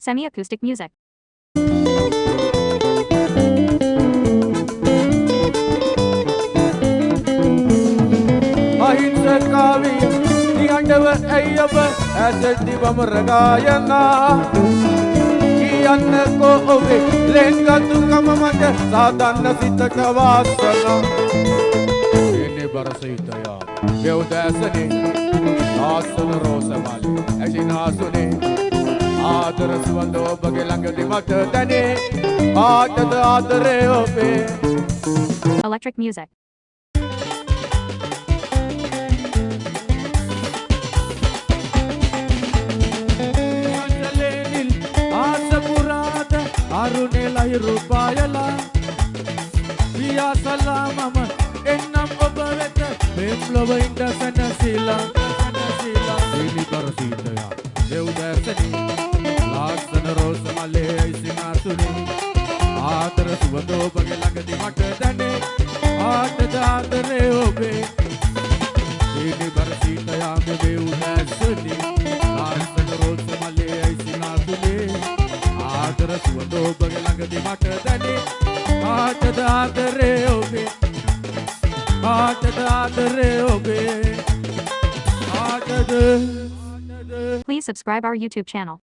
Semi-acoustic music. අහිංසකාවී නිහඬව ඇයි ඔබ ඇසදිවම රගායනා කියන්නකෝ ඔබේ ලෙන්ගතුකම මට සාදන්න සිතට වාසනා එනේ බරසිතයා වෙව්දෑසනේ ආසන රෝසමලි ඇසිනාසුනේ ආදර සුවඳ ඔබගේ ළඟදී මට දැනේ ආටද ආදරේ ඔබේ Electric music. අරුණේ ලහිරු පායලා පියා සලාමම එන්නම් ඔබ වෙත පෙම්ලොව ඉඳ සැනසීලා සීනි කරසීතයා දෙව්දෑසනි ලාස්සන රෝස මලේ ඇසිනාසුනේ ආදර සුවඳ ඔබගේ ළඟදී මට දැනේ ආටද ආදරේ ඔබේ සීනි කරසීතයා දෙව්දෑසනි ලාස්සන රෝස මලේ ඇසිනාසුනේ ආදර සුවඳ ඔබගේ ළඟදී මට දැනේ ආටද ආදරේ ඔබේ ආටද ආදරේ ඔබේ ආටද Please subscribe our YouTube channel.